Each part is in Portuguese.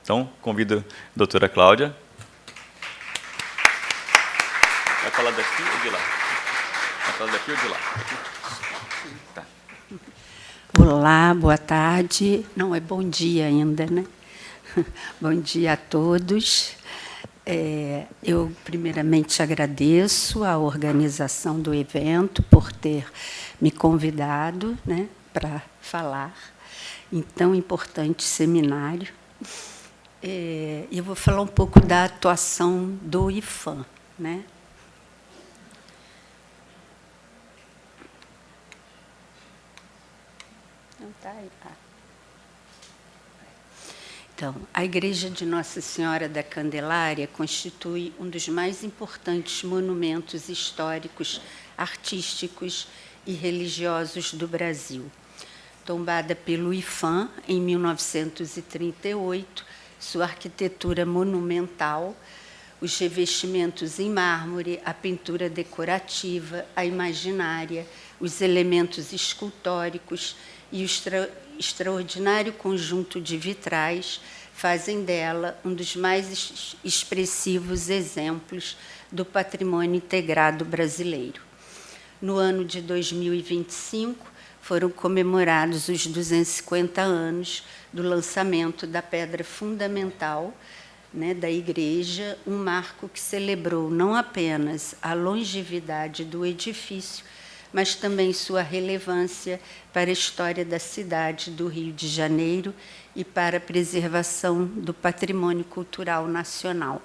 Então, convido a doutora Cláudia. Vai falar daqui ou de lá? Vai falar daqui ou de lá? Tá. Olá, boa tarde. Não, é bom dia ainda, né? Bom dia a todos. Eu, primeiramente, agradeço à organização do evento por ter me convidado, né, para falar em tão importante seminário. Eu vou falar um pouco da atuação do IFAM, né? Não está aí. Então, a Igreja de Nossa Senhora da Candelária constitui um dos mais importantes monumentos históricos, artísticos e religiosos do Brasil. Tombada pelo IFAM em 1938, sua arquitetura monumental, os revestimentos em mármore, a pintura decorativa, a imaginária, os elementos escultóricos e o extraordinário conjunto de vitrais fazem dela um dos mais expressivos exemplos do patrimônio integrado brasileiro. No ano de 2025, foram comemorados os 250 anos do lançamento da pedra fundamental, né, da igreja, um marco que celebrou não apenas a longevidade do edifício, mas também sua relevância para a história da cidade do Rio de Janeiro e para a preservação do patrimônio cultural nacional.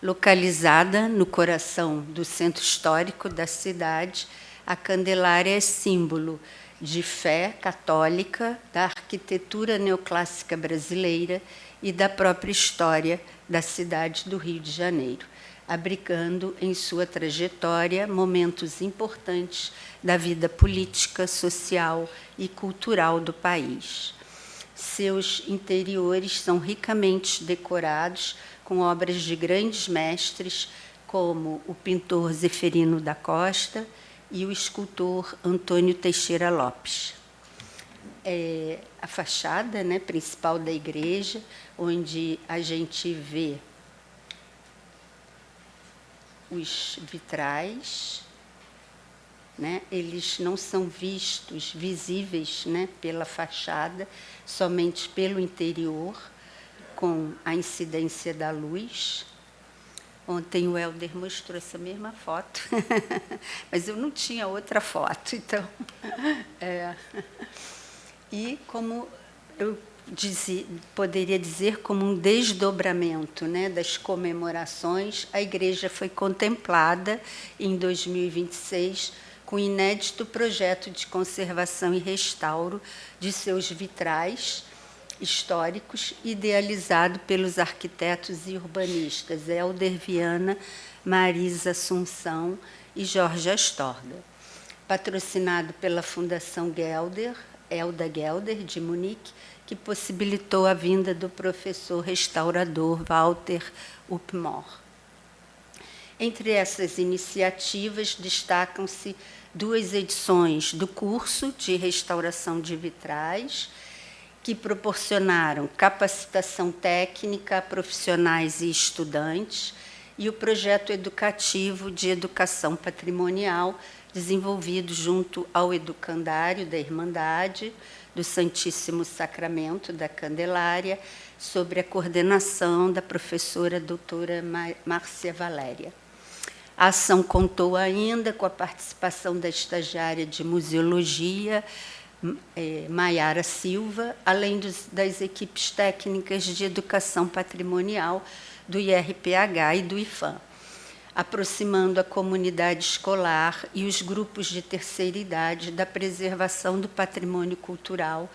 Localizada no coração do centro histórico da cidade, a Candelária é símbolo de fé católica, da arquitetura neoclássica brasileira e da própria história da cidade do Rio de Janeiro, abrigando em sua trajetória momentos importantes da vida política, social e cultural do país. Seus interiores são ricamente decorados com obras de grandes mestres, como o pintor Zeferino da Costa e o escultor Antônio Teixeira Lopes. A fachada, né, principal da igreja, onde a gente vê os vitrais, né, eles não são visíveis, né, pela fachada, somente pelo interior, com a incidência da luz. Ontem o Helder mostrou essa mesma foto, mas eu não tinha outra foto, então. E como eu poderia dizer, como um desdobramento, né, das comemorações, a igreja foi contemplada em 2026 com o inédito projeto de conservação e restauro de seus vitrais históricos, idealizado pelos arquitetos e urbanistas Helder Viana, Marisa Assunção e Jorge Astorga. Patrocinado pela Fundação Elda Gelder, de Munique, que possibilitou a vinda do professor restaurador Walter Uppmoor. Entre essas iniciativas, destacam-se 2 edições do curso de restauração de vitrais, que proporcionaram capacitação técnica a profissionais e estudantes, e o projeto educativo de educação patrimonial, desenvolvido junto ao educandário da Irmandade do Santíssimo Sacramento da Candelária, sob a coordenação da professora doutora Márcia Valéria. A ação contou ainda com a participação da estagiária de museologia, Maiara Silva, além das equipes técnicas de educação patrimonial do IRPH e do IFAM, aproximando a comunidade escolar e os grupos de terceira idade da preservação do patrimônio cultural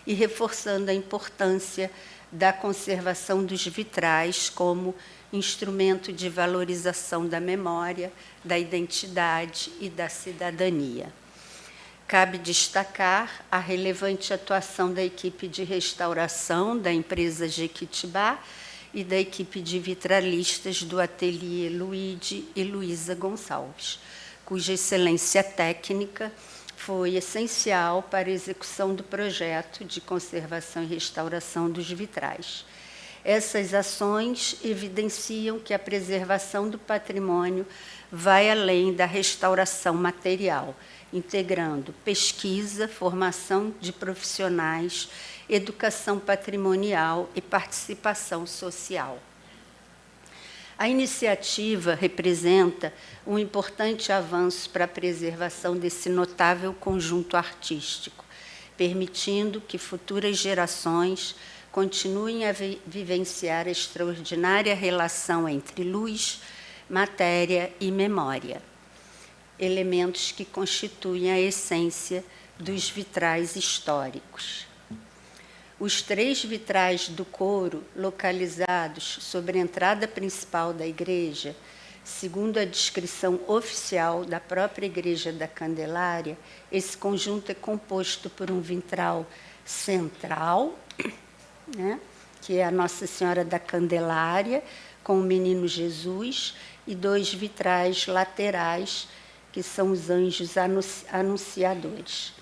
e reforçando a importância da conservação dos vitrais como instrumento de valorização da memória, da identidade e da cidadania. Cabe destacar a relevante atuação da equipe de restauração da empresa Jequitibá e da equipe de vitralistas do ateliê Luide e Luísa Gonçalves, cuja excelência técnica foi essencial para a execução do projeto de conservação e restauração dos vitrais. Essas ações evidenciam que a preservação do patrimônio vai além da restauração material, integrando pesquisa, formação de profissionais, educação patrimonial e participação social. A iniciativa representa um importante avanço para a preservação desse notável conjunto artístico, permitindo que futuras gerações continuem a vivenciar a extraordinária relação entre luz, matéria e memória, elementos que constituem a essência dos vitrais históricos. Os 3 vitrais do coro, localizados sobre a entrada principal da igreja, segundo a descrição oficial da própria Igreja da Candelária, esse conjunto é composto por um vitral central, né, que é a Nossa Senhora da Candelária, com o Menino Jesus, e 2 vitrais laterais, que são os anjos anunciadores.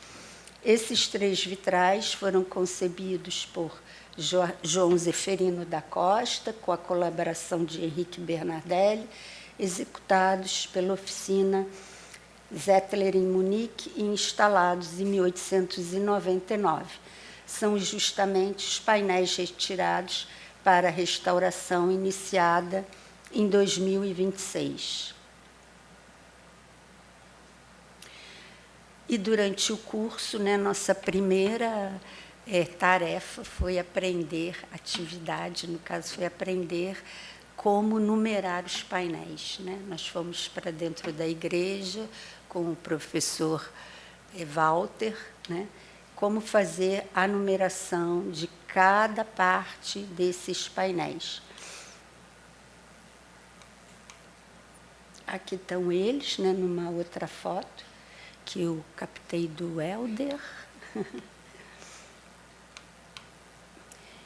Esses 3 vitrais foram concebidos por João Zeferino da Costa, com a colaboração de Henrique Bernardelli, executados pela oficina Zettler em Munique e instalados em 1899. São justamente os painéis retirados para a restauração iniciada em 2026. E durante o curso, né, nossa primeira tarefa foi aprender, atividade, no caso, foi aprender como numerar os painéis, né? Nós fomos para dentro da igreja com o professor Walter, né? Como fazer a numeração de cada parte desses painéis. Aqui estão eles, né, numa outra foto, que eu captei do Helder.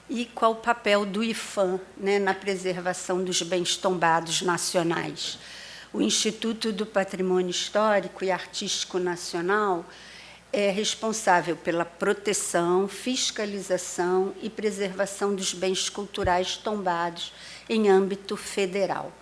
E qual o papel do IPHAN, né, na preservação dos bens tombados nacionais? O Instituto do Patrimônio Histórico e Artístico Nacional é responsável pela proteção, fiscalização e preservação dos bens culturais tombados em âmbito federal.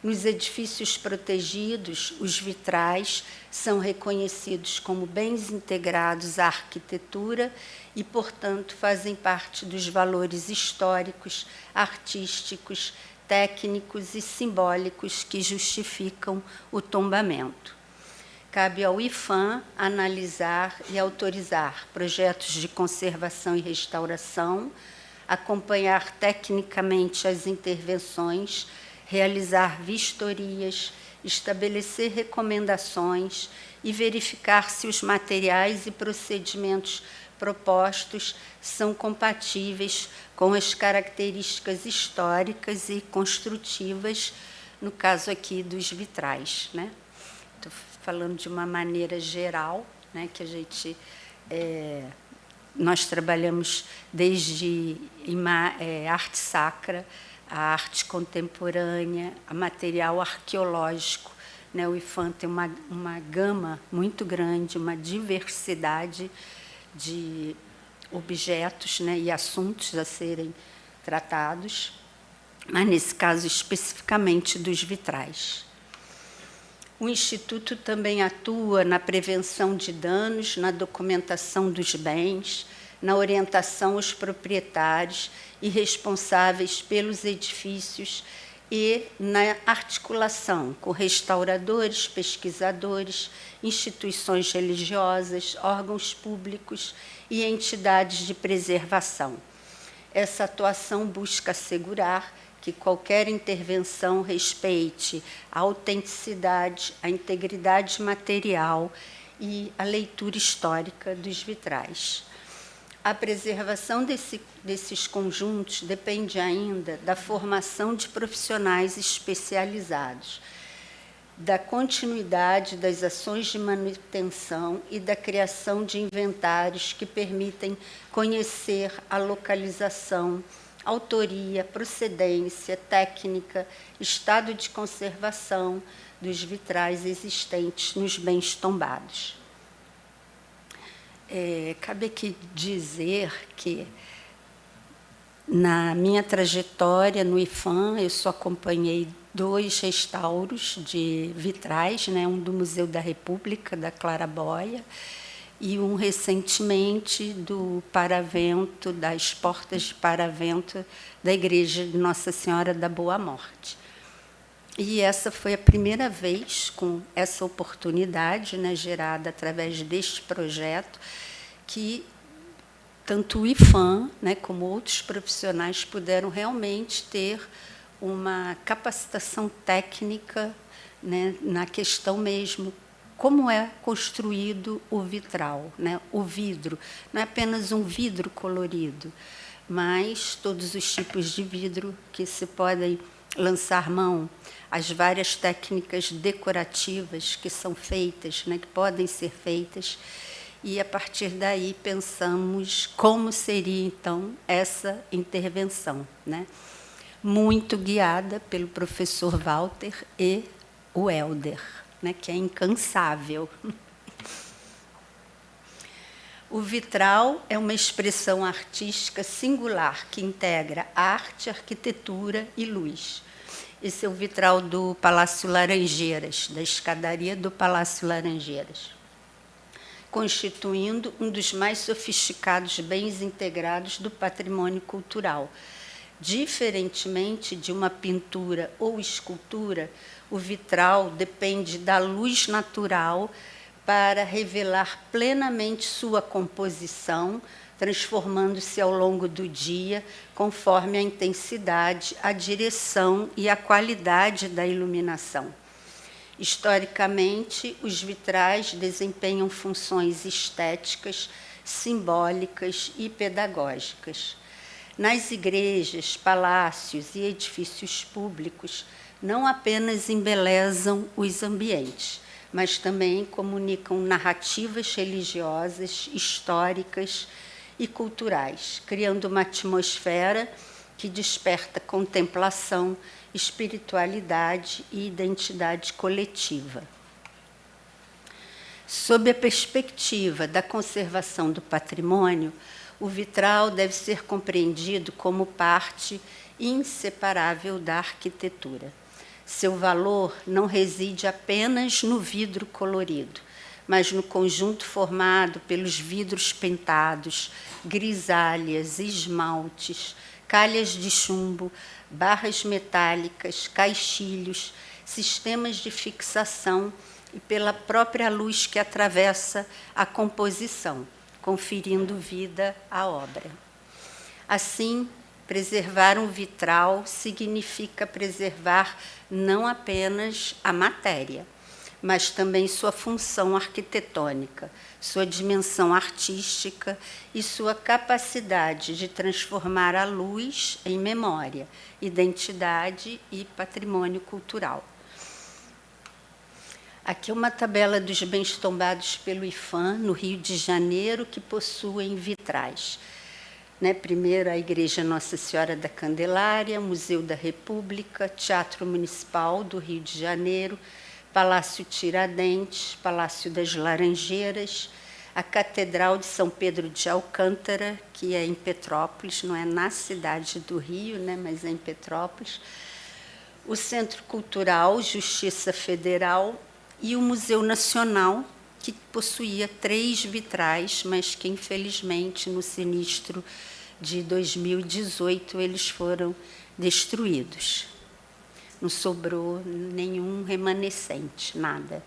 Nos edifícios protegidos, os vitrais são reconhecidos como bens integrados à arquitetura e, portanto, fazem parte dos valores históricos, artísticos, técnicos e simbólicos que justificam o tombamento. Cabe ao IPHAN analisar e autorizar projetos de conservação e restauração, acompanhar tecnicamente as intervenções, realizar vistorias, estabelecer recomendações e verificar se os materiais e procedimentos propostos são compatíveis com as características históricas e construtivas, no caso aqui dos vitrais, né? Estou falando de uma maneira geral, né, que a gente nós trabalhamos desde arte sacra, a arte contemporânea, a material arqueológico, né? O IPHAN tem uma gama muito grande, uma diversidade de objetos, né, e assuntos a serem tratados, mas nesse caso especificamente dos vitrais. O Instituto também atua na prevenção de danos, na documentação dos bens, na orientação aos proprietários e responsáveis pelos edifícios e na articulação com restauradores, pesquisadores, instituições religiosas, órgãos públicos e entidades de preservação. Essa atuação busca assegurar que qualquer intervenção respeite a autenticidade, a integridade material e a leitura histórica dos vitrais. A preservação desses conjuntos depende ainda da formação de profissionais especializados, da continuidade das ações de manutenção e da criação de inventários que permitem conhecer a localização, autoria, procedência, técnica, estado de conservação dos vitrais existentes nos bens tombados. Cabe aqui dizer que, na minha trajetória no IFAM, eu só acompanhei 2 restauros de vitrais, né? Um do Museu da República, da Claraboia, e um recentemente do Paravento, das portas de Paravento da Igreja de Nossa Senhora da Boa Morte. E essa foi a primeira vez, com essa oportunidade, né, gerada através deste projeto, que tanto o IFAM, né, como outros profissionais puderam realmente ter uma capacitação técnica, né, na questão mesmo como é construído o vitral, né, o vidro. Não é apenas um vidro colorido, mas todos os tipos de vidro que se podem lançar mão, as várias técnicas decorativas que são feitas, né, que podem ser feitas, e, a partir daí, pensamos como seria, então, essa intervenção, né? Muito guiada pelo professor Walter e o Helder, né, que é incansável. O vitral é uma expressão artística singular que integra arte, arquitetura e luz. Esse é o vitral do Palácio Laranjeiras, da escadaria do Palácio Laranjeiras, constituindo um dos mais sofisticados bens integrados do patrimônio cultural. Diferentemente de uma pintura ou escultura, o vitral depende da luz natural para revelar plenamente sua composição, transformando-se ao longo do dia, conforme a intensidade, a direção e a qualidade da iluminação. Historicamente, os vitrais desempenham funções estéticas, simbólicas e pedagógicas. Nas igrejas, palácios e edifícios públicos, não apenas embelezam os ambientes, mas também comunicam narrativas religiosas, históricas e culturais, criando uma atmosfera que desperta contemplação, espiritualidade e identidade coletiva. Sob a perspectiva da conservação do patrimônio, o vitral deve ser compreendido como parte inseparável da arquitetura. Seu valor não reside apenas no vidro colorido, mas no conjunto formado pelos vidros pintados, grisalhas, esmaltes, calhas de chumbo, barras metálicas, caixilhos, sistemas de fixação e pela própria luz que atravessa a composição, conferindo vida à obra. Assim, preservar um vitral significa preservar não apenas a matéria, mas também sua função arquitetônica, sua dimensão artística e sua capacidade de transformar a luz em memória, identidade e patrimônio cultural. Aqui é uma tabela dos bens tombados pelo IFAM, no Rio de Janeiro, que possuem vitrais. Primeiro, a Igreja Nossa Senhora da Candelária, Museu da República, Teatro Municipal do Rio de Janeiro, Palácio Tiradentes, Palácio das Laranjeiras, a Catedral de São Pedro de Alcântara, que é em Petrópolis, não é na cidade do Rio, mas é em Petrópolis, o Centro Cultural Justiça Federal e o Museu Nacional, que possuía 3 vitrais, mas que, infelizmente, no sinistro de 2018, eles foram destruídos. Não sobrou nenhum remanescente, nada.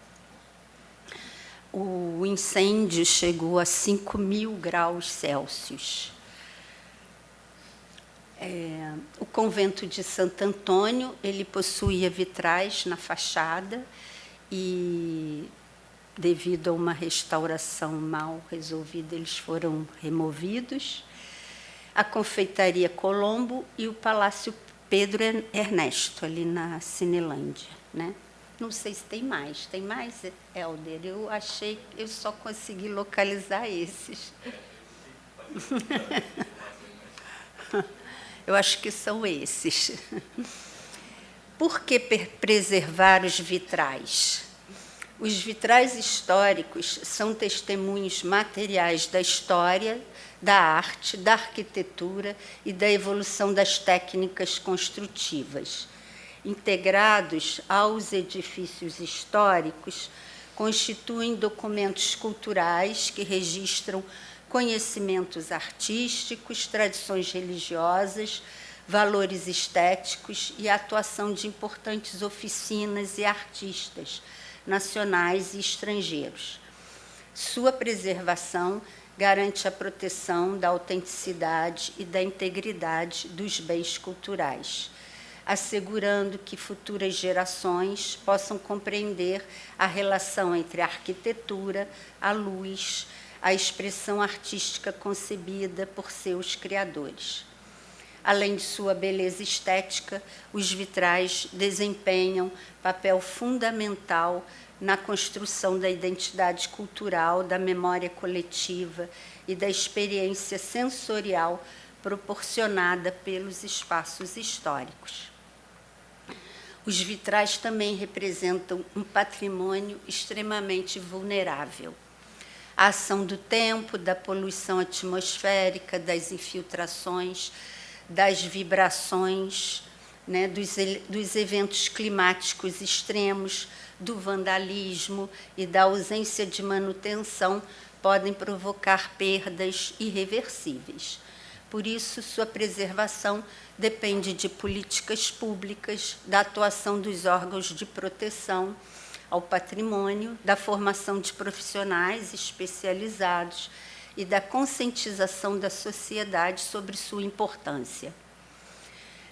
O incêndio chegou a 5.000 graus Celsius. O convento de Santo Antônio, ele possuía vitrais na fachada e, devido a uma restauração mal resolvida, eles foram removidos. A Confeitaria Colombo e o Palácio Pedro Ernesto, ali na Cinelândia. Não sei se tem mais. Tem mais, Helder? Eu só consegui localizar esses. Eu acho que são esses. Por que preservar os vitrais? Os vitrais históricos são testemunhos materiais da história, da arte, da arquitetura e da evolução das técnicas construtivas. Integrados aos edifícios históricos, constituem documentos culturais que registram conhecimentos artísticos, tradições religiosas, valores estéticos e a atuação de importantes oficinas e artistas nacionais e estrangeiros. Sua preservação garante a proteção da autenticidade e da integridade dos bens culturais, assegurando que futuras gerações possam compreender a relação entre a arquitetura, a luz, a expressão artística concebida por seus criadores. Além de sua beleza estética, os vitrais desempenham papel fundamental na construção da identidade cultural, da memória coletiva e da experiência sensorial proporcionada pelos espaços históricos. Os vitrais também representam um patrimônio extremamente vulnerável. A ação do tempo, da poluição atmosférica, das infiltrações, das vibrações, né, dos eventos climáticos extremos, do vandalismo e da ausência de manutenção podem provocar perdas irreversíveis. Por isso, sua preservação depende de políticas públicas, da atuação dos órgãos de proteção ao patrimônio, da formação de profissionais especializados e da conscientização da sociedade sobre sua importância.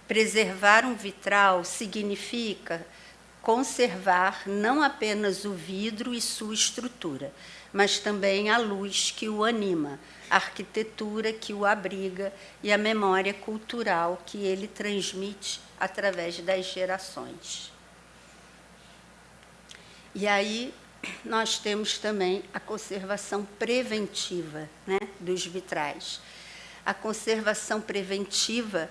Preservar um vitral significa conservar não apenas o vidro e sua estrutura, mas também a luz que o anima, a arquitetura que o abriga e a memória cultural que ele transmite através das gerações. E aí nós temos também a conservação preventiva, né, dos vitrais. A conservação preventiva,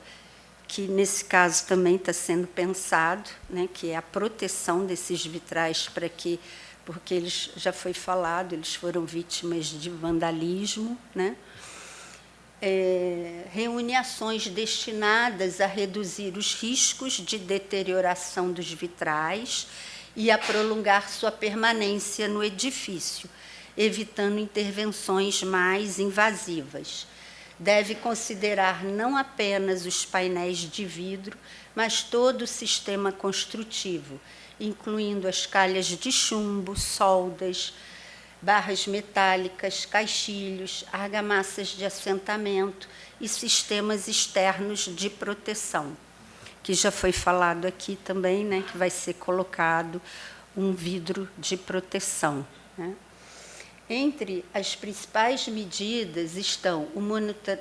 que nesse caso também está sendo pensado, né, que é a proteção desses vitrais porque eles, já foi falado, eles foram vítimas de vandalismo, né? Reúne ações destinadas a reduzir os riscos de deterioração dos vitrais e a prolongar sua permanência no edifício, evitando intervenções mais invasivas. Deve considerar não apenas os painéis de vidro, mas todo o sistema construtivo, incluindo as calhas de chumbo, soldas, barras metálicas, caixilhos, argamassas de assentamento e sistemas externos de proteção, que já foi falado aqui também, né, que vai ser colocado um vidro de proteção, né? Entre as principais medidas estão o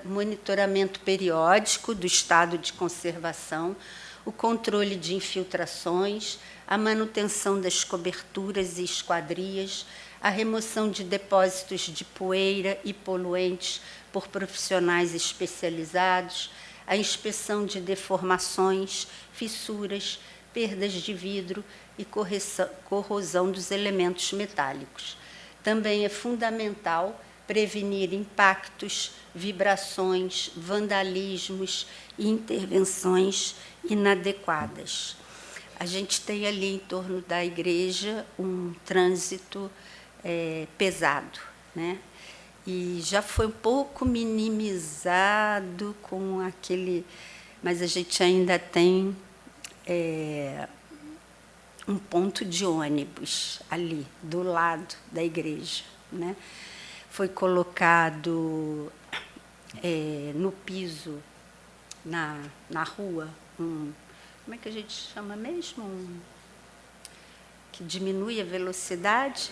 monitoramento periódico do estado de conservação, o controle de infiltrações, a manutenção das coberturas e esquadrias, a remoção de depósitos de poeira e poluentes por profissionais especializados, a inspeção de deformações, fissuras, perdas de vidro e corrosão dos elementos metálicos. Também é fundamental prevenir impactos, vibrações, vandalismos e intervenções inadequadas. A gente tem ali em torno da igreja um trânsito pesado, né? E já foi um pouco minimizado com aquele, mas a gente ainda tem um ponto de ônibus ali do lado da igreja, né? Foi colocado no piso, na rua, como é que a gente chama mesmo? Que diminui a velocidade.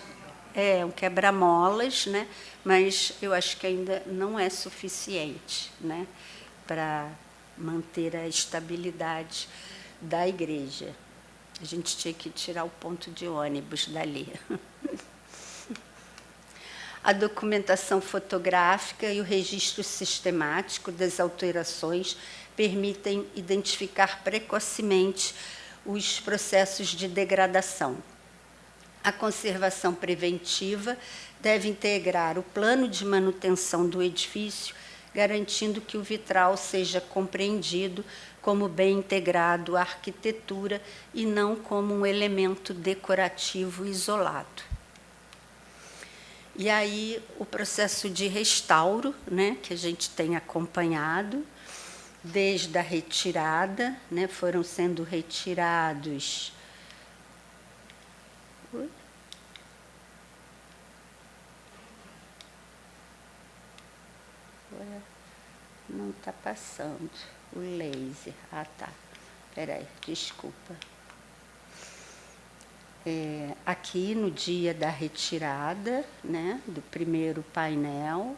Um quebra-molas, né? Mas eu acho que ainda não é suficiente, né, para manter a estabilidade da igreja. A gente tinha que tirar o ponto de ônibus dali. A documentação fotográfica e o registro sistemático das alterações permitem identificar precocemente os processos de degradação. A conservação preventiva deve integrar o plano de manutenção do edifício, garantindo que o vitral seja compreendido como bem integrado à arquitetura e não como um elemento decorativo isolado. E aí o processo de restauro, né, que a gente tem acompanhado, desde a retirada, né, foram sendo retirados... Não está passando o laser. Ah, tá. Espera aí, desculpa. Aqui no dia da retirada, né, do primeiro painel,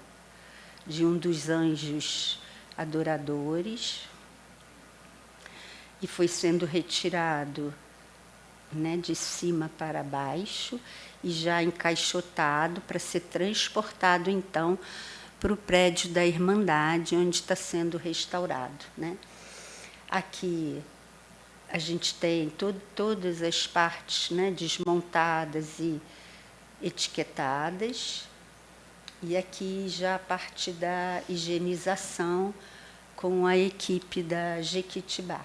de um dos anjos adoradores, e foi sendo retirado, né, de cima para baixo e já encaixotado para ser transportado, então, para o prédio da Irmandade, onde está sendo restaurado, né? Aqui a gente tem todas as partes, né, desmontadas e etiquetadas, e aqui já a parte da higienização com a equipe da Jequitibá.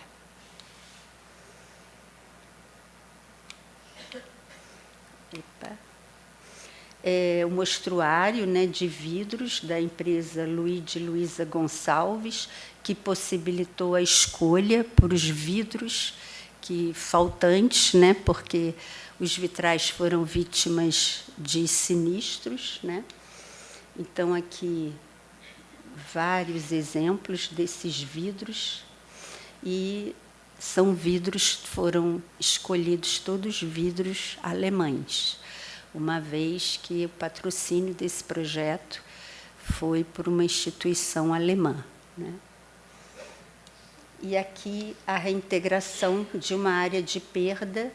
O mostruário, né, de vidros da empresa Luísa Gonçalves, que possibilitou a escolha por os vidros faltantes, né, porque os vitrais foram vítimas de sinistros, né? Então, aqui, vários exemplos desses vidros, e foram escolhidos todos vidros alemães, uma vez que o patrocínio desse projeto foi por uma instituição alemã, né? E aqui a reintegração de uma área de perda,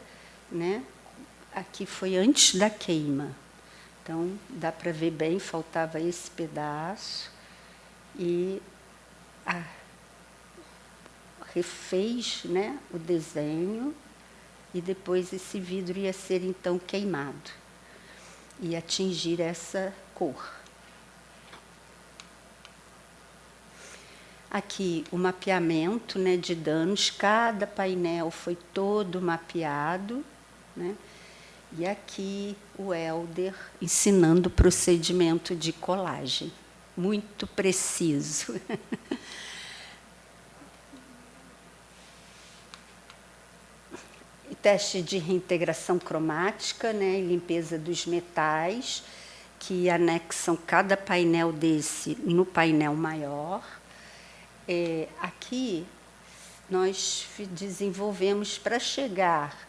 né? Aqui foi antes da queima. Então, dá para ver bem, faltava esse pedaço. E refez, né, o desenho, e depois esse vidro ia ser, então, queimado e atingir essa cor. Aqui o mapeamento, né, de danos, cada painel foi todo mapeado, né? E aqui o Helder ensinando o procedimento de colagem, muito preciso. Teste de reintegração cromática, né, e limpeza dos metais, que anexam cada painel desse no painel maior. Aqui nós desenvolvemos para chegar,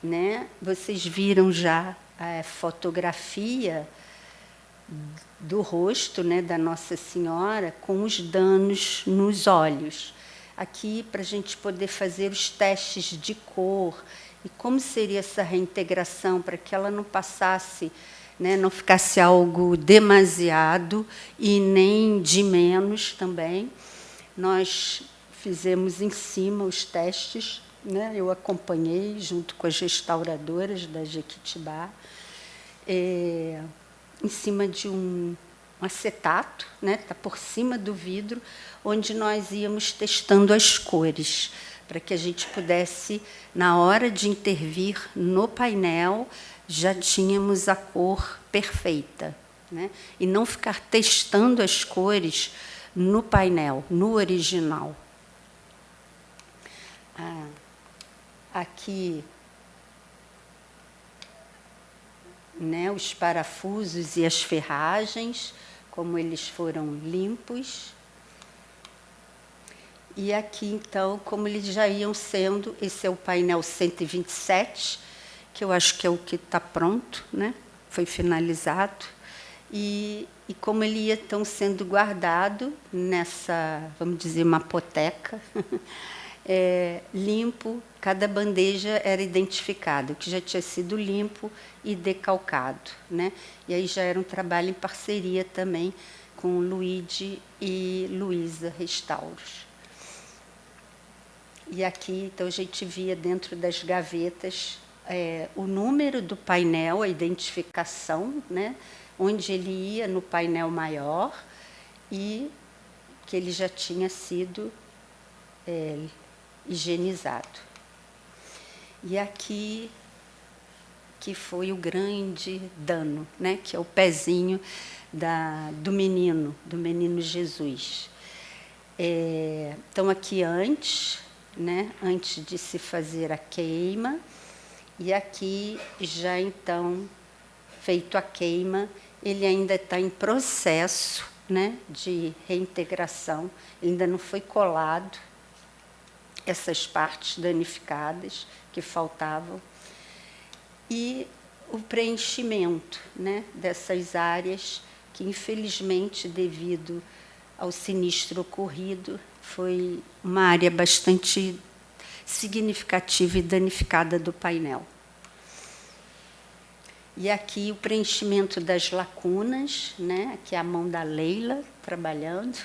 né? Vocês viram já a fotografia do rosto, né, da Nossa Senhora com os danos nos olhos. Aqui, para a gente poder fazer os testes de cor e como seria essa reintegração para que ela não passasse, né, não ficasse algo demasiado e nem de menos também. Nós fizemos em cima os testes, né? Eu acompanhei junto com as restauradoras da Jequitibá, em cima de um acetato, né? Tá por cima do vidro, onde nós íamos testando as cores, para que a gente pudesse, na hora de intervir no painel, já tínhamos a cor perfeita, né? E não ficar testando as cores no painel, no original. Aqui, né, os parafusos e as ferragens, como eles foram limpos. E aqui, então, como eles já iam sendo, esse é o painel 127, que eu acho que é o que está pronto, né? Foi finalizado. E como ele ia, então, sendo guardado nessa, vamos dizer, mapoteca, limpo, cada bandeja era identificada, o que já tinha sido limpo e decalcado, né? E aí já era um trabalho em parceria também com Luíde e Luísa Restauros. E aqui, então, a gente via dentro das gavetas o número do painel, a identificação, né, onde ele ia no painel maior e que ele já tinha sido higienizado. E aqui que foi o grande dano, né, que é o pezinho do menino Jesus. Então, aqui antes, né, antes de se fazer a queima, e aqui já então, feito a queima, ele ainda está em processo, né, de reintegração, ainda não foi colado essas partes danificadas que faltavam, e o preenchimento, né, dessas áreas que, infelizmente, devido ao sinistro ocorrido, foi uma área bastante significativa e danificada do painel. E aqui o preenchimento das lacunas, né? Aqui a mão da Leila trabalhando,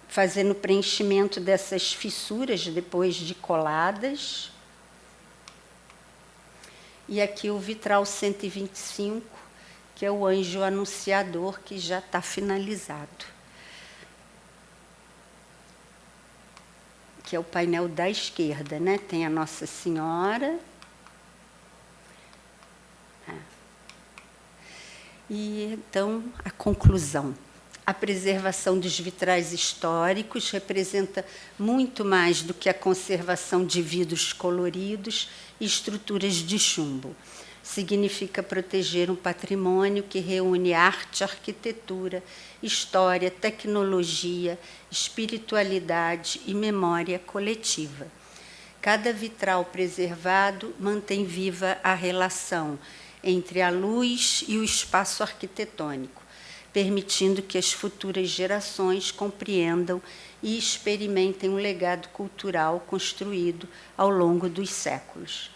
fazendo o preenchimento dessas fissuras depois de coladas. E aqui o vitral 125, que é o anjo anunciador, que já está finalizado. Que é o painel da esquerda, né? Tem a Nossa Senhora. E então, a conclusão. A preservação dos vitrais históricos representa muito mais do que a conservação de vidros coloridos e estruturas de chumbo. Significa proteger um patrimônio que reúne arte, arquitetura, história, tecnologia, espiritualidade e memória coletiva. Cada vitral preservado mantém viva a relação entre a luz e o espaço arquitetônico, permitindo que as futuras gerações compreendam e experimentem um legado cultural construído ao longo dos séculos.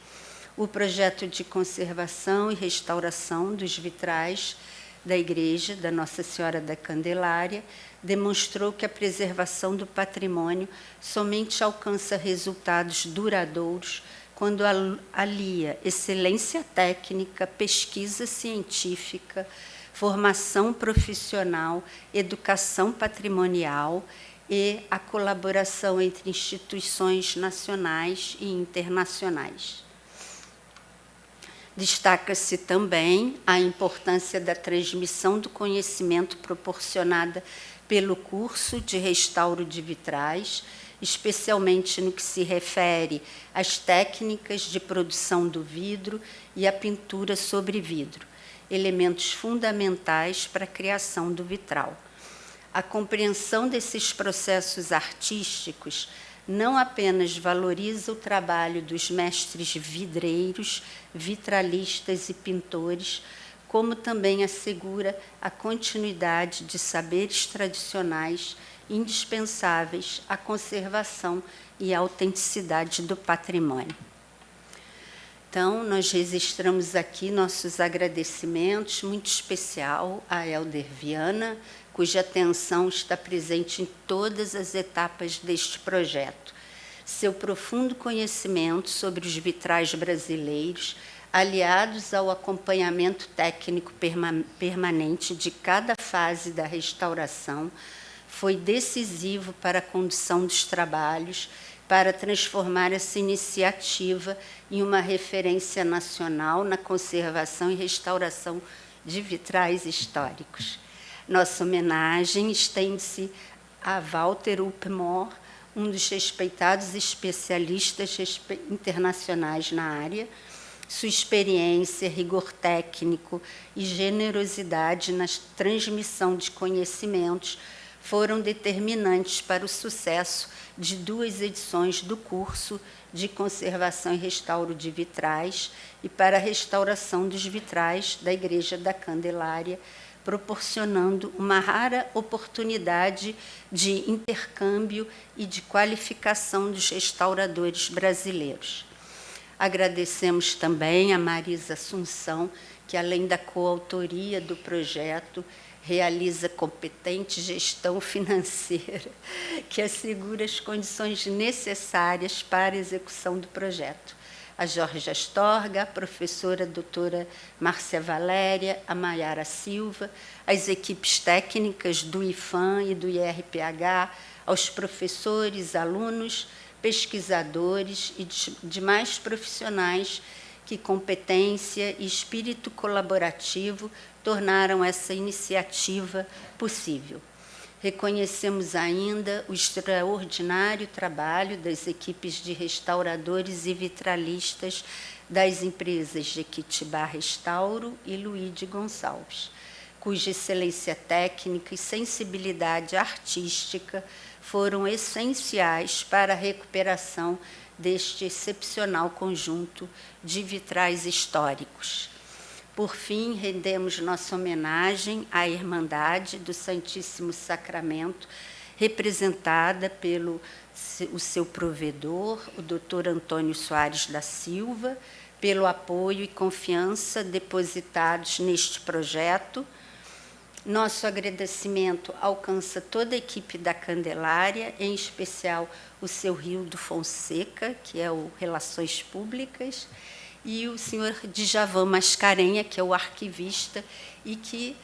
O projeto de conservação e restauração dos vitrais da Igreja da Nossa Senhora da Candelária demonstrou que a preservação do patrimônio somente alcança resultados duradouros quando alia excelência técnica, pesquisa científica, formação profissional, educação patrimonial e a colaboração entre instituições nacionais e internacionais. Destaca-se também a importância da transmissão do conhecimento proporcionada pelo curso de restauro de vitrais, especialmente no que se refere às técnicas de produção do vidro e à pintura sobre vidro, elementos fundamentais para a criação do vitral. A compreensão desses processos artísticos não apenas valoriza o trabalho dos mestres vidreiros, vitralistas e pintores, como também assegura a continuidade de saberes tradicionais indispensáveis à conservação e à autenticidade do patrimônio. Então, nós registramos aqui nossos agradecimentos, muito especial a Helder Viana, cuja atenção está presente em todas as etapas deste projeto. Seu profundo conhecimento sobre os vitrais brasileiros, aliados ao acompanhamento técnico permanente de cada fase da restauração, foi decisivo para a condução dos trabalhos, para transformar essa iniciativa em uma referência nacional na conservação e restauração de vitrais históricos. Nossa homenagem estende-se a Walter Uppmore, um dos respeitados especialistas internacionais na área. Sua experiência, rigor técnico e generosidade na transmissão de conhecimentos foram determinantes para o sucesso de 2 edições do curso de conservação e restauro de vitrais e para a restauração dos vitrais da Igreja da Candelária, proporcionando uma rara oportunidade de intercâmbio e de qualificação dos restauradores brasileiros. Agradecemos também a Marisa Assunção, que, além da coautoria do projeto, realiza competente gestão financeira que assegura as condições necessárias para a execução do projeto. A Jorge Astorga, a professora doutora Márcia Valéria, a Maiara Silva, as equipes técnicas do IFAM e do IRPH, aos professores, alunos, pesquisadores e demais profissionais que competência e espírito colaborativo tornaram essa iniciativa possível. Reconhecemos ainda o extraordinário trabalho das equipes de restauradores e vitralistas das empresas Jequitibá Restauro e Luíde Gonçalves, cuja excelência técnica e sensibilidade artística foram essenciais para a recuperação deste excepcional conjunto de vitrais históricos. Por fim, rendemos nossa homenagem à Irmandade do Santíssimo Sacramento, representada pelo o seu provedor, o Dr. Antônio Soares da Silva, pelo apoio e confiança depositados neste projeto. Nosso agradecimento alcança toda a equipe da Candelária, em especial o seu Rildo Fonseca, que é o Relações Públicas, e o senhor Djavan Mascarenha, que é o arquivista e que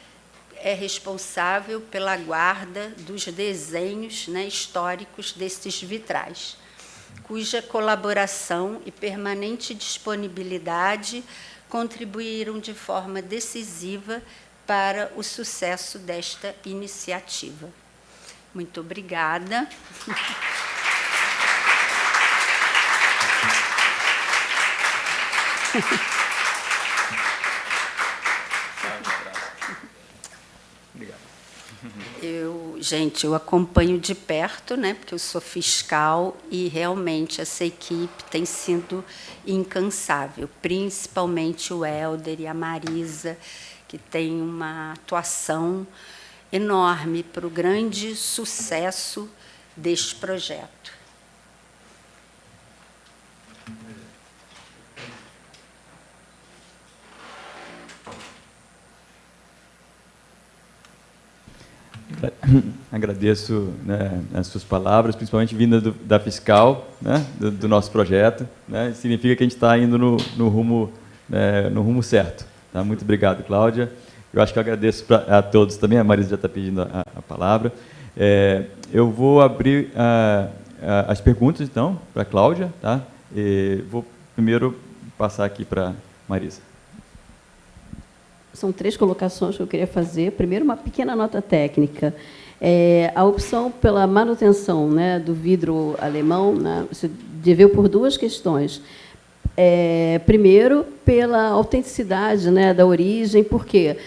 é responsável pela guarda dos desenhos, né, históricos desses vitrais, cuja colaboração e permanente disponibilidade contribuíram de forma decisiva para o sucesso desta iniciativa. Muito obrigada. Eu acompanho de perto, né, porque eu sou fiscal e realmente essa equipe tem sido incansável, principalmente o Helder e a Marisa, que tem uma atuação enorme para o grande sucesso deste projeto. Agradeço, né, as suas palavras, principalmente vinda da fiscal, né, do nosso projeto, né, significa que a gente está indo no rumo certo. Tá? Muito obrigado, Cláudia. Eu acho que eu agradeço a todos também, a Marisa já está pedindo a palavra. Eu vou abrir as perguntas, então, para a Cláudia. Tá? Vou primeiro passar aqui para a Marisa. São 3 colocações que eu queria fazer. Primeiro, uma pequena nota técnica. A opção pela manutenção, né, do vidro alemão, né, se deveu por 2 questões. Primeiro, pela autenticidade, né, da origem, porque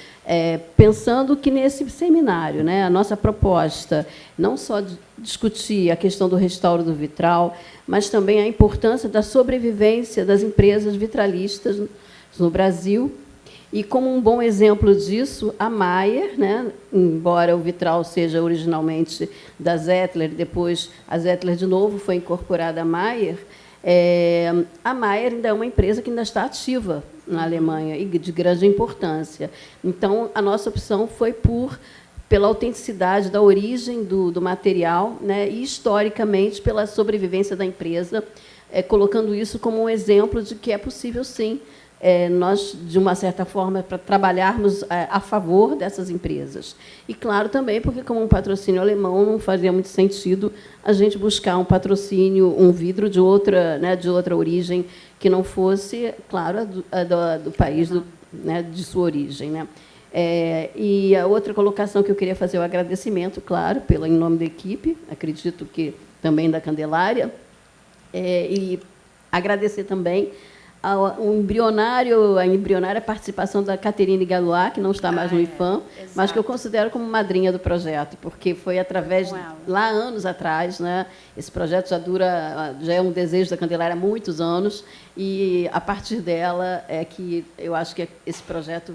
pensando que nesse seminário, né, a nossa proposta não só discutir a questão do restauro do vitral, mas também a importância da sobrevivência das empresas vitralistas no Brasil. E, como um bom exemplo disso, a Maier, né, embora o vitral seja originalmente da Zettler, depois a Zettler, de novo, foi incorporada à Maier, a Maier ainda é uma empresa que ainda está ativa na Alemanha e de grande importância. Então, a nossa opção foi pela autenticidade da origem do material, né, e, historicamente, pela sobrevivência da empresa, colocando isso como um exemplo de que é possível, sim, nós, de uma certa forma, para trabalharmos a favor dessas empresas. E, claro, também porque, como um patrocínio alemão, não fazia muito sentido a gente buscar um patrocínio, um vidro de outra, né, de outra origem, que não fosse, claro, do país né, de sua origem. Né? E a outra colocação que eu queria fazer é o agradecimento, claro, em nome da equipe, acredito que também da Candelária, e agradecer também a embrionária participação da Caterine Galois, que não está mais no IFAM, mas que eu considero como madrinha do projeto, porque foi através, lá anos atrás, né, esse projeto já é um desejo da Candelária há muitos anos, e a partir dela é que eu acho que esse projeto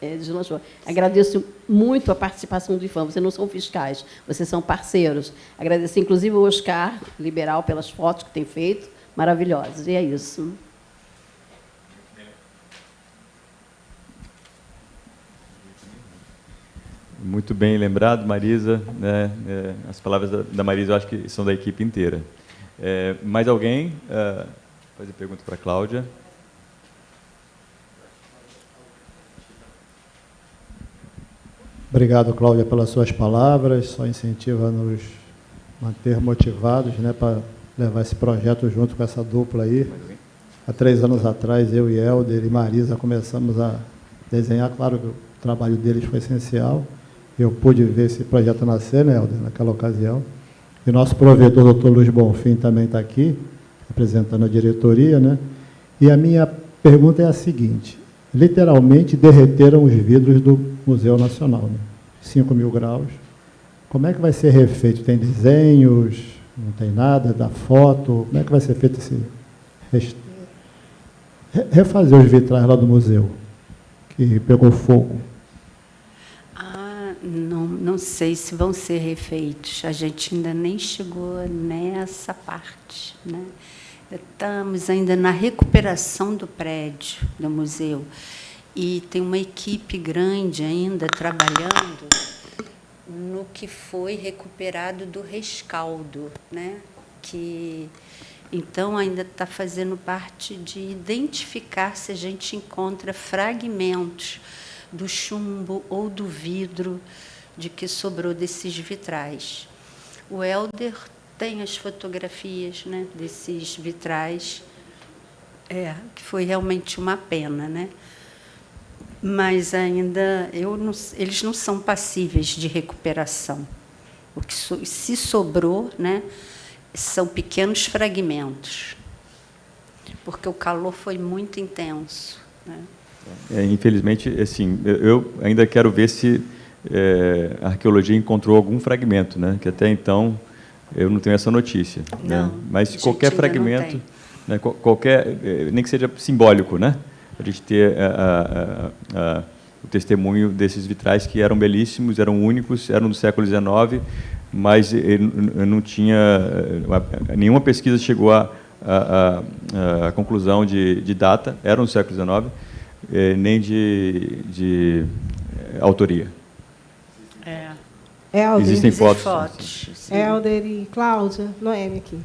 deslanchou. Agradeço muito a participação do IFAM. Vocês não são fiscais, vocês são parceiros. Agradecer, inclusive, o Oscar Liberal pelas fotos que tem feito, maravilhosas. E é isso. Muito bem lembrado, Marisa. Né? As palavras da Marisa, eu acho que são da equipe inteira. Mais alguém? Fazer pergunta para a Cláudia. Obrigado, Cláudia, pelas suas palavras. Só incentiva a nos manter motivados, né, para levar esse projeto junto com essa dupla aí. Há 3 anos atrás, eu e Helder e Marisa começamos a desenhar. Claro que o trabalho deles foi essencial. Eu pude ver esse projeto nascer, né, Helder, naquela ocasião. E nosso provedor, doutor Luiz Bonfim, também está aqui, representando a diretoria, né? E a minha pergunta é a seguinte: literalmente derreteram os vidros do Museu Nacional, né? 5.000 graus. Como é que vai ser refeito? Tem desenhos? Não tem nada? Da foto? Como é que vai ser feito esse... refazer os vitrais lá do museu, que pegou fogo? Não sei se vão ser refeitos. A gente ainda nem chegou nessa parte, né? Estamos ainda na recuperação do prédio do museu. E tem uma equipe grande ainda trabalhando no que foi recuperado do rescaldo, né? Então, ainda está fazendo parte de identificar se a gente encontra fragmentos do chumbo ou do vidro de que sobrou desses vitrais. O Helder tem as fotografias, né, desses vitrais, que foi realmente uma pena, né? Mas ainda eles não são passíveis de recuperação. O que se sobrou, né, são pequenos fragmentos, porque o calor foi muito intenso, né? Infelizmente, assim, eu ainda quero ver se a arqueologia encontrou algum fragmento, né? Que até então eu não tenho essa notícia. Não, né? Mas qualquer ainda fragmento, né? Nem que seja simbólico, né? A gente ter o testemunho desses vitrais que eram belíssimos, eram únicos, eram do século XIX, mas não tinha nenhuma pesquisa chegou à conclusão de data, eram do século XIX, nem de autoria. Helder, existem fotos. Helder e Cláudia, Noemi aqui.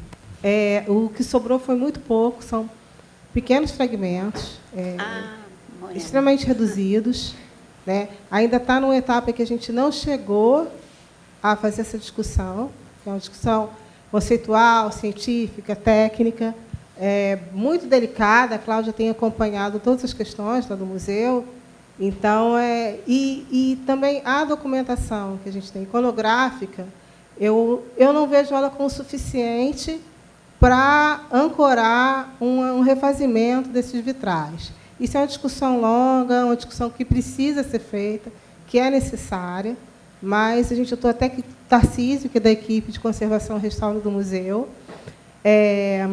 O que sobrou foi muito pouco, são pequenos fragmentos, extremamente reduzidos, né? Ainda está numa etapa que a gente não chegou a fazer essa discussão, que é uma discussão conceitual, científica, técnica, muito delicada. A Cláudia tem acompanhado todas as questões lá do museu. Então, e também a documentação que a gente tem, iconográfica, eu não vejo ela como suficiente para ancorar um refazimento desses vitrais. Isso é uma discussão longa, uma discussão que precisa ser feita, que é necessária, mas eu estou até que Tarcísio, que é da equipe de conservação e restauro do museu,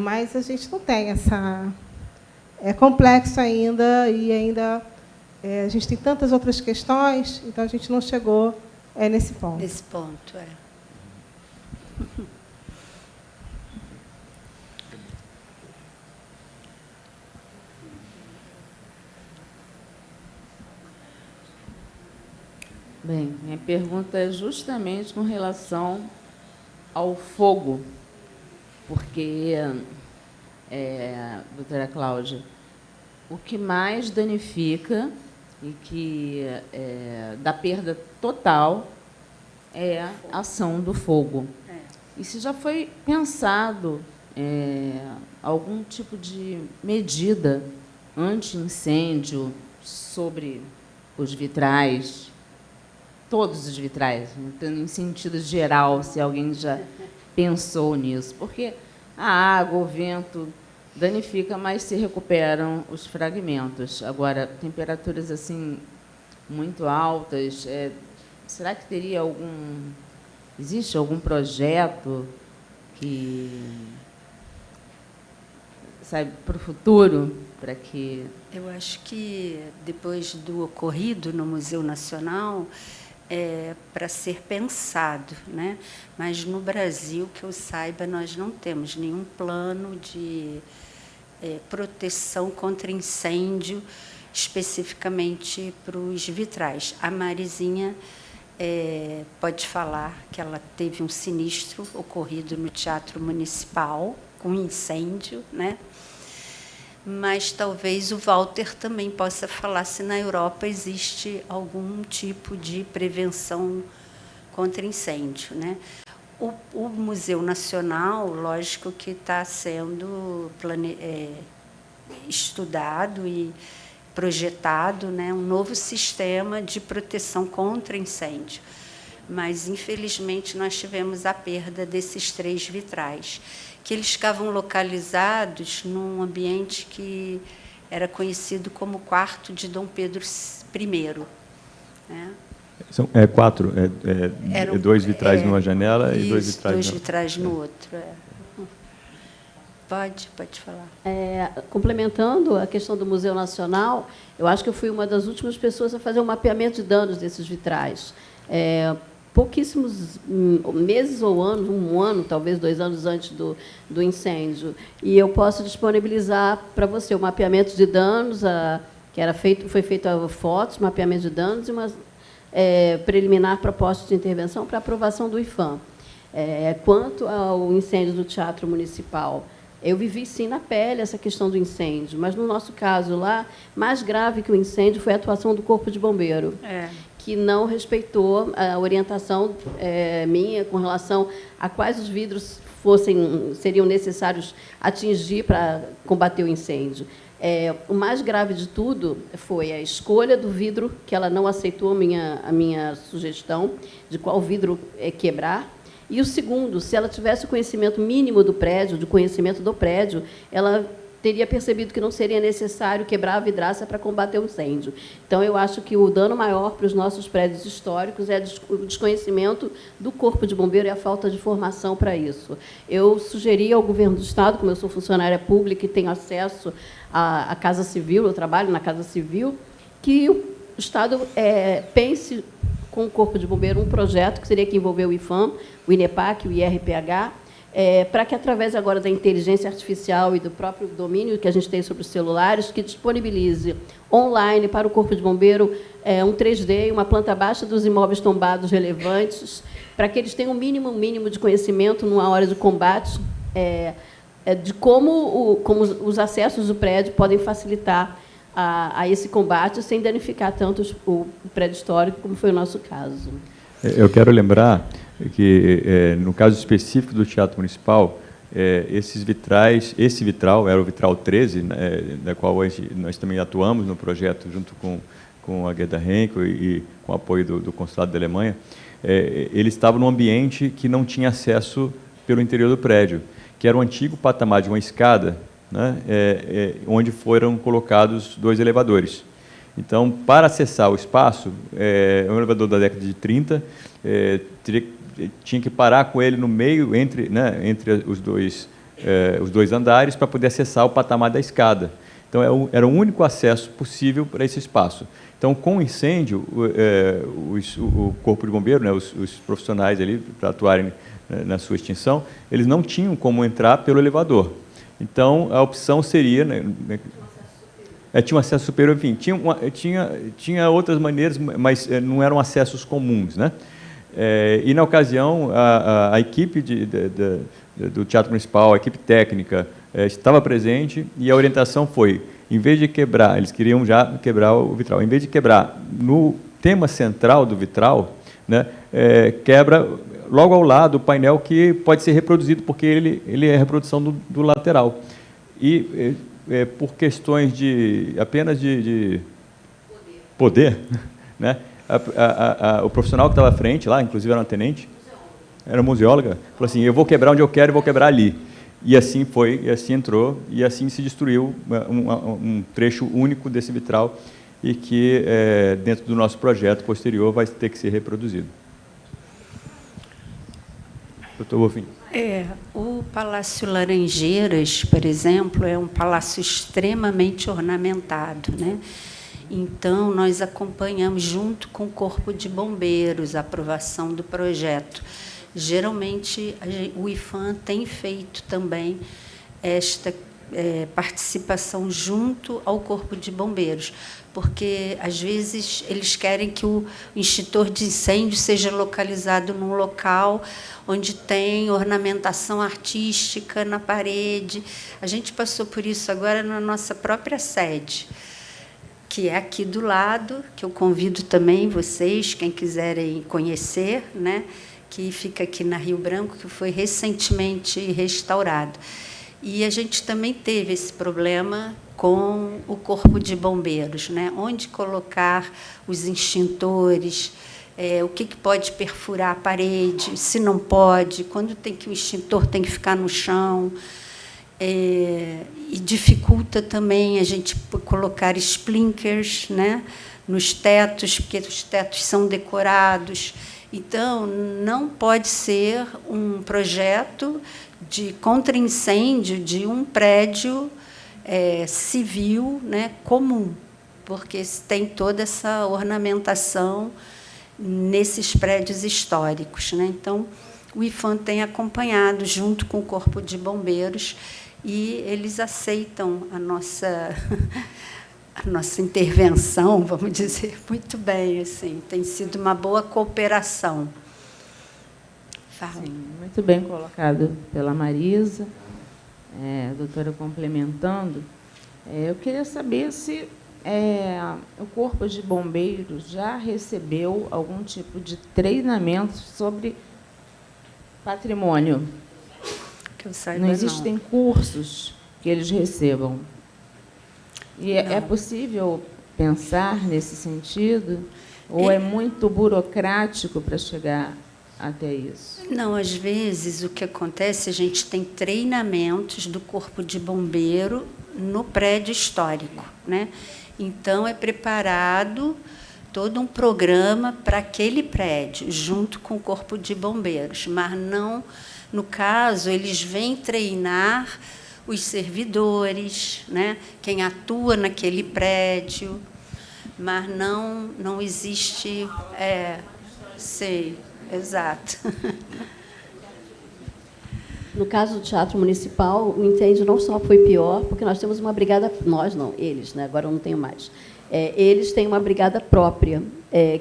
mas a gente não tem essa... É complexo ainda, e ainda a gente tem tantas outras questões, então a gente não chegou nesse ponto. Nesse ponto, Bem, minha pergunta é justamente com relação ao fogo, porque, doutora Cláudia, o que mais danifica e que dá perda total é a ação do fogo. E se já foi pensado algum tipo de medida anti-incêndio sobre os vitrais, todos os vitrais, em sentido geral, se alguém já pensou nisso? Porque a água, o vento danifica, mas se recuperam os fragmentos. Agora, temperaturas assim muito altas, será que teria existe algum projeto que, sabe, para o futuro, para que... Eu acho que, depois do ocorrido no Museu Nacional, para ser pensado, né? Mas no Brasil, que eu saiba, nós não temos nenhum plano de proteção contra incêndio especificamente para os vitrais. A Marizinha pode falar que ela teve um sinistro ocorrido no Teatro Municipal, com incêndio, né? Mas talvez o Walter também possa falar se na Europa existe algum tipo de prevenção contra incêndio, né? O Museu Nacional, lógico que está sendo estudado e projetado, né, um novo sistema de proteção contra incêndio. Mas, infelizmente, nós tivemos a perda desses 3 vitrais, que eles ficavam localizados num ambiente que era conhecido como quarto de Dom Pedro I. Né? São 4, 2 vitrais numa janela e 2 vitrais 2 vitrais no outro. Pode falar. Complementando a questão do Museu Nacional, eu acho que eu fui uma das últimas pessoas a fazer um mapeamento de danos desses vitrais. Pouquíssimos meses ou anos, 1 ano, talvez 2 anos antes do incêndio. E eu posso disponibilizar para você o mapeamento de danos, foi feito fotos, mapeamento de danos e uma preliminar proposta de intervenção para aprovação do IFAM. Quanto ao incêndio do Teatro Municipal, eu vivi, sim, na pele essa questão do incêndio, mas, no nosso caso lá, mais grave que o incêndio foi a atuação do Corpo de Bombeiro, que não respeitou a orientação minha com relação a quais os vidros seriam necessários atingir para combater o incêndio. O mais grave de tudo foi a escolha do vidro, que ela não aceitou a minha sugestão de qual vidro quebrar. E o segundo, se ela tivesse o conhecimento mínimo do prédio, ela teria percebido que não seria necessário quebrar a vidraça para combater o incêndio. Então, eu acho que o dano maior para os nossos prédios históricos é o desconhecimento do Corpo de Bombeiro e a falta de formação para isso. Eu sugeri ao Governo do Estado, como eu sou funcionária pública e tenho acesso à Casa Civil, eu trabalho na Casa Civil, que o Estado pense com o Corpo de Bombeiro um projeto que seria que envolver o IFAM, o INEPAC, o IRPH, para que, através agora da inteligência artificial e do próprio domínio que a gente tem sobre os celulares, que disponibilize online para o Corpo de Bombeiro um 3D, uma planta baixa dos imóveis tombados relevantes, para que eles tenham um mínimo de conhecimento numa hora de combate, de como os acessos do prédio podem facilitar a esse combate sem danificar tanto o prédio histórico, como foi o nosso caso. Eu quero lembrar que, no caso específico do Teatro Municipal, esse vitral era o vitral 13, da qual nós também atuamos no projeto junto com a Gerda Henkel e com o apoio do Consulado da Alemanha. Ele estava num ambiente que não tinha acesso pelo interior do prédio, que era um antigo patamar de uma escada, né, onde foram colocados 2 elevadores. Então, para acessar o espaço, um elevador da década de 30, tinha que parar com ele no meio, entre os dois andares, para poder acessar o patamar da escada. Então, era o único acesso possível para esse espaço. Então, com o incêndio, o Corpo de Bombeiro, né, os profissionais ali, para atuarem na sua extinção, eles não tinham como entrar pelo elevador. Então, a opção seria... tinha um acesso superior, enfim, tinha outras maneiras, mas não eram acessos comuns, né? E, na ocasião, a equipe do Teatro Municipal, a equipe técnica, estava presente e a orientação foi, em vez de quebrar, eles queriam já quebrar o vitral, em vez de quebrar no tema central do vitral, né, quebra logo ao lado o painel que pode ser reproduzido, porque ele é a reprodução do lateral. E, por questões apenas de poder, né, o profissional que estava à frente lá, inclusive era uma tenente, era museóloga, falou assim, eu vou quebrar onde eu quero e vou quebrar ali. E assim foi, e assim entrou, e assim se destruiu um trecho único desse vitral e que, dentro do nosso projeto posterior, vai ter que ser reproduzido. Doutor Bonfim. O Palácio Laranjeiras, por exemplo, é um palácio extremamente ornamentado, né? Então, nós acompanhamos, junto com o Corpo de Bombeiros, a aprovação do projeto. Geralmente, o IFAM tem feito também participação junto ao Corpo de Bombeiros, porque, às vezes, eles querem que o extintor de incêndio seja localizado num local onde tem ornamentação artística na parede. A gente passou por isso agora na nossa própria sede, que é aqui do lado, que eu convido também vocês, quem quiserem conhecer, né, que fica aqui na Rio Branco, que foi recentemente restaurado. E a gente também teve esse problema com o Corpo de Bombeiros, né? Onde colocar os extintores, o que pode perfurar a parede, se não pode, quando o extintor tem que ficar no chão. E dificulta também a gente colocar sprinklers, né, nos tetos, porque os tetos são decorados. Então, não pode ser um projeto de contra-incêndio de um prédio civil, né, comum, porque tem toda essa ornamentação nesses prédios históricos, né? Então, o IPHAN tem acompanhado, junto com o Corpo de Bombeiros, e eles aceitam a nossa intervenção, vamos dizer, muito bem. Assim, tem sido uma boa cooperação. Fala. Sim, muito bem colocado pela Marisa. Doutora, complementando, eu queria saber se o Corpo de Bombeiros já recebeu algum tipo de treinamento sobre patrimônio. Que eu saiba, não existem cursos que eles recebam. E é possível pensar nesse sentido? Ou é muito burocrático para chegar até isso? Não, às vezes o que acontece, a gente tem treinamentos do Corpo de Bombeiro no prédio histórico, né? Então, é preparado todo um programa para aquele prédio, junto com o Corpo de Bombeiros, mas não, no caso, eles vêm treinar os servidores, né? Quem atua naquele prédio, mas não existe... sei, exato. No caso do Teatro Municipal, o incêndio não só foi pior, porque nós temos uma brigada... Nós não, eles, né? Agora eu não tenho mais. Eles têm uma brigada própria,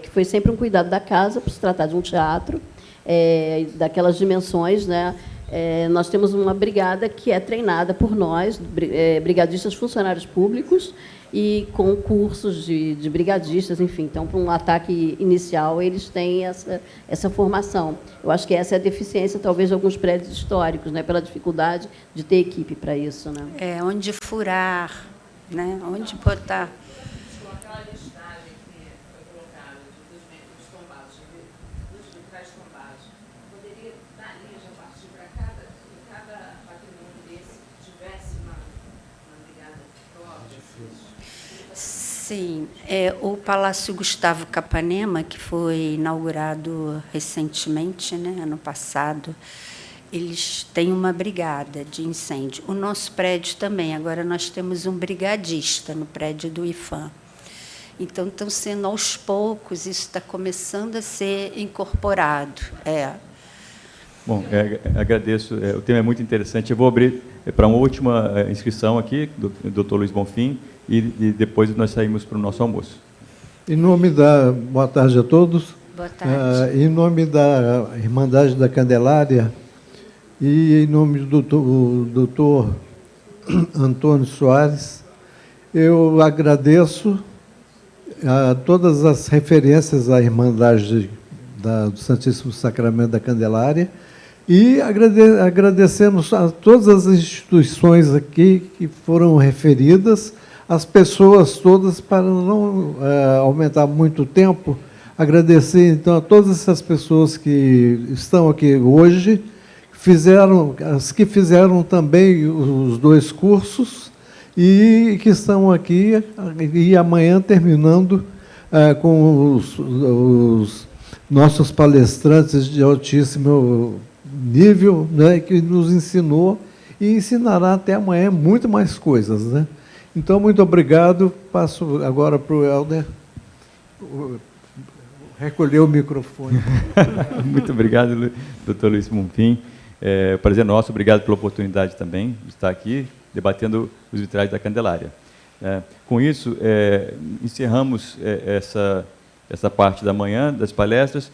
que foi sempre um cuidado da casa, por se tratar de um teatro, daquelas dimensões, né? Nós temos uma brigada que é treinada por nós, brigadistas funcionários públicos, e com cursos de brigadistas, enfim. Então, para um ataque inicial, eles têm essa formação. Eu acho que essa é a deficiência, talvez, de alguns prédios históricos, né? Pela dificuldade de ter equipe para isso, né? Onde furar, né? Onde botar... Aquela listagem que foi colocada dos tombados, dos vitrais tombados, poderia, dali, já partir para cada patrimônio desse tivesse uma brigada própria? Sim, o Palácio Gustavo Capanema, que foi inaugurado recentemente, né, ano passado, eles têm uma brigada de incêndio. O nosso prédio também, agora nós temos um brigadista no prédio do IPHAN. Então, estão sendo aos poucos, isso está começando a ser incorporado. Bom, agradeço, o tema é muito interessante. Eu vou abrir para uma última inscrição aqui, do Dr. Luiz Bonfim, e depois nós saímos para o nosso almoço. Boa tarde a todos. Boa tarde. Em nome da Irmandade da Candelária e em nome do doutor Antônio Soares, eu agradeço a todas as referências à Irmandade do Santíssimo Sacramento da Candelária e agradecemos a todas as instituições aqui que foram referidas, as pessoas todas, para não aumentar muito o tempo, agradecer, então, a todas essas pessoas que estão aqui hoje, as que fizeram também os 2 cursos e que estão aqui, e amanhã terminando com os nossos palestrantes de altíssimo nível, né, que nos ensinou e ensinará até amanhã muito mais coisas, né? Então, muito obrigado. Passo agora para o Helder recolher o microfone. Muito obrigado, doutor Luiz Bonfim. Prazer nosso, obrigado pela oportunidade também de estar aqui, debatendo os vitrais da Candelária. Com isso, encerramos essa parte da manhã das palestras.